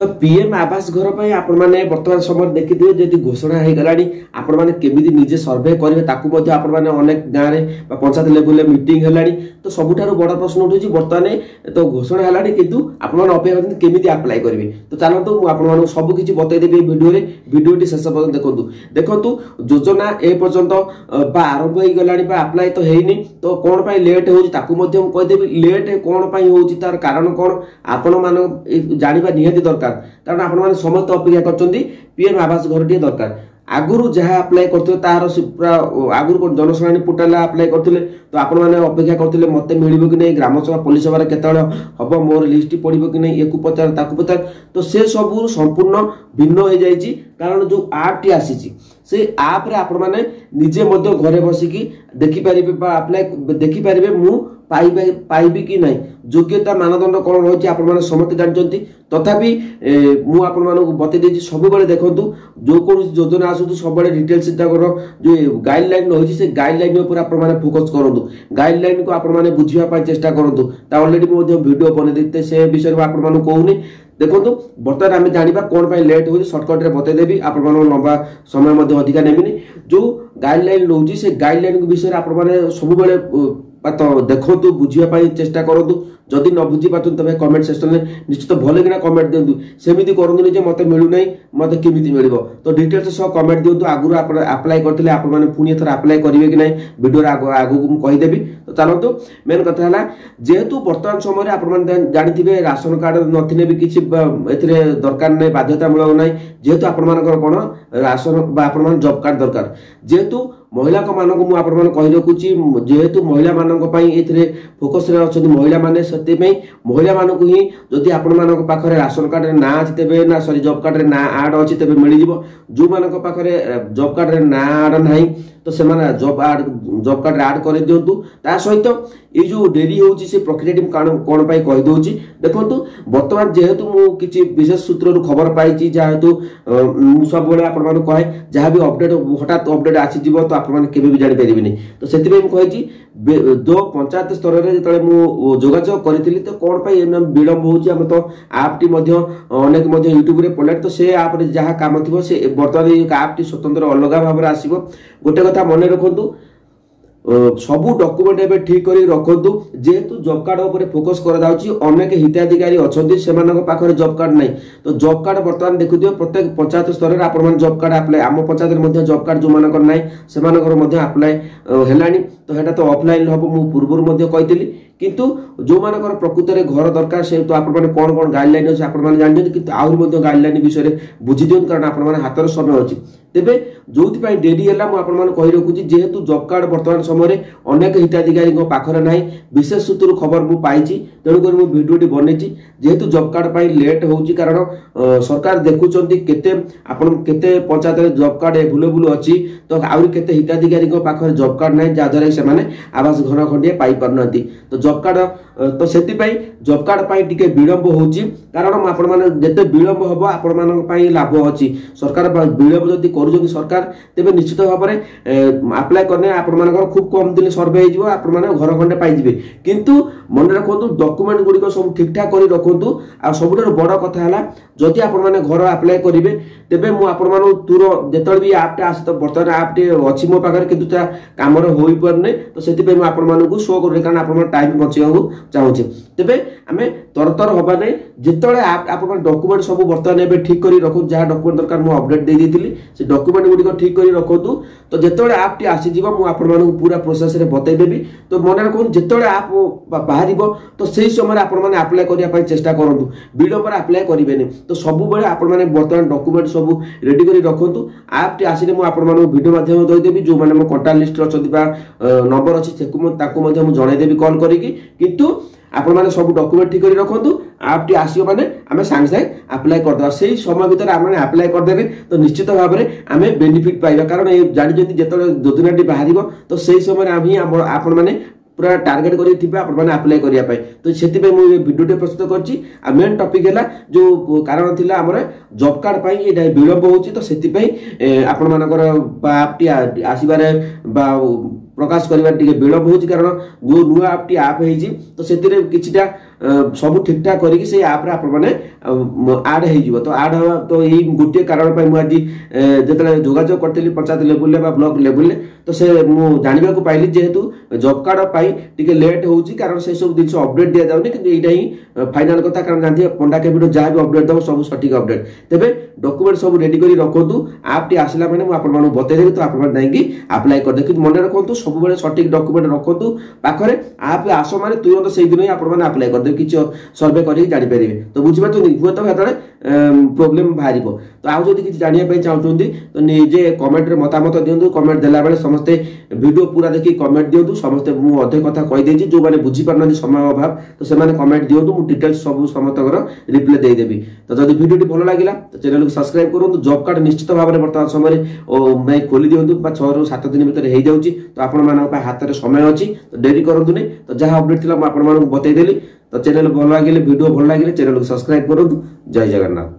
तो पीएम आवास घर पर आपण मैंने बर्तमान समय देखिए जी घोषणा हो गला आपण मैंने केमी निजे सर्वे करेंगे ताकू आपण मैंने अनेक गाँव में पंचायत लेवल मीटिंग है तो सबुठार बड़ प्रश्न उठू बर्तमान तो घोषणा है कि आपण अपेक्षा केमी आप्लाय करेंगे तो चलतु मुझे सबकि बतईदेवी भिडियो शेष पर्यटन देखूँ देखु योजना ए पर्यंत आरंभ हो गला आप्लाय तो है तो कौन पर लेट होदेवी लेट कौन हो तार कारण कौन आपण मान जाना निहाती दरकार कारण आपण मैंने समस्त अपेक्षा कर पीएम आवास घर टे दरकार आगुरी जहाँ आप्लाय करते तार पूरा आगुरी जनशुणी पोर्टाल आप्लाय करते तो आपण मैंने अपेक्षा करते मत मिल कि नहीं ग्राम सभा पुलिस सभा केत हम मोर लिस्ट पड़ो कि नहीं एक पचार ताकू पचार तो से सब संपूर्ण भिन्न हो जाए कारण जो आप टी आसी से आप आपण मैंने निजे घरे बसिकी देखिपारे आप्लाय देखिपारे मु पाइबी कि नहीं योग्यता मानदंड कौन रही है आपने समस्त जानते तथापि मुझे बतई सब देखु जो कौन योजना आसू सब डिटेल्स जो गाइडलाइन रही है गाइडलाइन पर फोकस करूँ गाइडलाइन को आपने बुझापी चेष्टा करूँ अलरेडी वीडियो बनई से विषय में आपको कहूनी देखो बर्तमान आम जाना कौन पर लेट हो सर्टकट बतईदेवी आप लंबा समय अधिका नेबिनी जो गाइडलाइन रोचे से गाइडलाइन विषय आप सब तो देखो बुझापी चेष्टा करूँ जदि न बुझी पार्थ तब कमेंट सेक्शन में निश्चित भल कि कमेंट दिंतु सेमती करूँ जे मत मिलूना मत केमी मिल तो डिटेल्स सह कमेंट दिंतु आगुरी आप्लाय करते आपने पुणी एथर आप्लाय करेंगे कि नहीं वीडियो आगू कहीदेवी तो चलतु मेन कथा है जेहेतु बर्तमान समय आपने जानी राशन कार्ड नथिले भी किसी दरकार नहीं बाध्यतामूलक ना जेहेतु आपर कौन राशन आप जॉब कार्ड दरकार जेहेतु महिला मानक मुझे कही रखुची जेहेतु महिला मानक फोकस अच्छी महिला माने से महिला मानक ही जदि आपण मानक पाखरे राशन कार्ड ना अच्छी तेबे ना सॉरी जॉब कार्ड ना आड अच्छी तेबे मिल जिवो जो मानक पाखरे जॉब कार्ड ना आड नाही तो से जॉब कार्ड आड कर दिंतु ता सहित ये जो डेरी होची से प्रक्रिया कौन पाई कही दउची देखंतु वर्तमान जेहेतु मु किछि विशेष सूत्र खबर पाई जेहेतु सब बेले आपण माने कहे जहाँ भी अपडेट हठात अपडेट आसी जीवो तो आपण माने केबे भी जानि परिबिनी तो सेति मु कहि जो पंचायत स्तर रे जतले मु जोगाजोग करिथिली तो कौन पाई विलंब होची हम तो आप टी मध्ये अनेक यूट्यूब रे पड़े तो से आप रे जहाँ काम थिबो से वर्तमान आप टी स्वतंत्र अलग भाव आसीबो गोटे कथा मन रखंतु सबू डॉक्यूमेंट एबे ठीक करी रखंतु जेहेतु जॉब कार्ड ऊपर फोकस कर जाउची अनेक हिताधिकारी अछंती सेमानक पाखरे जॉब कार्ड नहीं तो जॉब कार्ड वर्तमान देखुदियो प्रत्येक पंचायत स्तर रे आपण मन जॉब कार्ड अप्लाई आम पंचायत रे मध्ये जॉब कार्ड जो मानकर नाही सेमानकर मध्ये अप्लाई हेलानी तो हेटा तो ऑफलाइन हबो मु पूर्वर मध्ये कहितली किंतु जो मानकर प्रकृत रे घर दरकार से तो आपण माने कोन कोन गाइडलाइन अछि आपण माने जानजो किंतु आउर मध्ये गाइडलाइन विषय रे बुझि दियन कारण आपण माने हातर समय अछि तेबे जोथि पई डेरी हैला मु आपण माने कहि रखुची जेहेतु जॉब कार्ड वर्तमान समय अनेक हिताधिकारी पाखरे ना विशेष सूत्र खबर मु पाइची तेणुक मु भिडियोटी बनईची जेहेतु जॉब कार्ड पाई लेट होउची कारण सरकार देखुचंती केते आपण केते पंचायत रे जॉब कार्ड अवेलेबल अछि तो आउरी केते हिताधिकारी पाखरे जॉब कार्ड नै जा द्वारा से माने आवास घर खंडिए पाई परनती तो जॉब कार्ड तो सेति पई जॉब कार्ड पाई टिके विलंब होउची कारण आपण माने जते विलंब हबो आपण मानक पाई लाभ अछि सरकार विलंब जदि करूचंती सरकार तेबे निश्चित भाव में अप्लाई करने आपण मानकर खूब कम दिन सर्वे हो आपण माने घर खंडे पाई जिवे किंतु मन रखंतु डॉक्यूमेंट गुडी को सब ठीक ठाक करी रखंतु आ सबुठार बड़ कथा हला जदि आपण माने घर अप्लाई करिवे तेबे मु आपण मानु तुर जेतल भी ऐप आस तो वर्तमान ऐप टे अछि मो पाखर किंतु ता काम रे होई परने तो सेति पे मु आपण मानु को शो करै कारण आपण टाइम बचियाउ चाहूचे तेबे आमे तरतर होबा नै जेतले ऐप आपण डॉक्यूमेंट सब वर्तमान एबे ठीक करी रखु जहा डॉक्यूमेंट दरकार मु अपडेट दे देतिली से डॉक्यूमेंट गुडी को ठीक करी रखंतु तो जेतले ऐप टी आसी जीवो मु आपण मानु पूरा प्रोसेस रे बतै देबी तो मन रखु जेतले ऐप बाहरिबो तो सेही समय आपण माने अप्लाई करिया पई चेष्टा करंतु वीडियो पर अप्लाई करिवेनी तो सब बेले आपण माने वर्तमान डॉक्यूमेंट सब रेडी करी रखंतु ऐप टी आसीने मु आपण मानु वीडियो माध्यम दई देबी जो माने मो कांटेक्ट लिस्ट अछथि बा नंबर अछि सेकु मु ताकु मध्ये मु जणाई देबी कॉल करिकि किंतु आपण माने सब डॉक्यूमेंट ठीक करी रखंतु ऐप टी आसीयो माने आमे सांग सांग अप्लाई कर दवा सेही समय भीतर आमे अप्लाई कर देबे तो निश्चित भाव में आमे बेनिफिट पाइबा कारण ए जानि जति जेतले योजना टी बाहरिबो तो सेही समय आमी आपण माने पूरा टार्गेट करी थिबा आपण माने अप्लाई करिया पाए तो सेति पे मु वीडियो टे प्रस्तुत करछि आ मेन टॉपिक हैला जो कारण थिला हमर जॉब कार्ड पाई ए विलंब होछि तो सेति पे आपण मानकर बा ऐप टी आसीबारे बा प्रकाश कर विलम्ब हो कारण जो नुआ आपटी आप तो से सब ठीक ठाक करके से आप आड हो तो आड हवा तो यही गोटे कारण मुझे जो जोगाजोग करी पंचायत लेवल ब्लॉक लेवल तो से जाना पाइली जेहेतु जॉब कार्ड टे लेट हो कारण से सब जिन अपडेट दि जाऊनी कि यहाँ ही फाइनाल कथा कारण जानते पंडा कैबिनेट जहाँ भी अपडेट दब सब सठिक अपडेट तेरे डॉक्यूमेंट सब रेडी कर रखु आप आसला मैंने मुझे बतईदेवी तो आप आप्लाय करदे कि मन रखु सब सठिक डॉक्यूमेंट रखु पाखे आप आस मैंने तुरंत से दिन ही आप्लाय करदे कि सर्वे कर जापर तो बुझीपार हुए तो जो प्रोब्लेम बाहर तो आज जब किसी जानापी चाहते तो निजे कमेंट मतामत दिंतु कमेंट देला बेले समस्ते वीडियो पूरा देखिए कमेंट दिंतु समस्ते मुझे अधे कथा कहीदे जो मैंने बुझीपार समय अभाव तो से कमेंट दिंतु मुझे डिटेल्स सब समस्त रिप्लाई देदेवी तो जब वीडियो भल लगा तो चैनल को सब्सक्राइब करूँ जॉब कार्ड निश्चित भाव में बर्तमान समय खोली दिंतु 6 ରୁ 7 दिन भितर हो जाऊँगी तो आपण हाथ में समय अच्छी तो डेरी करूँ तो जहाँ अपडेट थी मुझे बतईदेली तो चैनल भल लगे वीडियो भल लगे चैनल को सब्सक्राइब करूँ जय जगन्नाथ।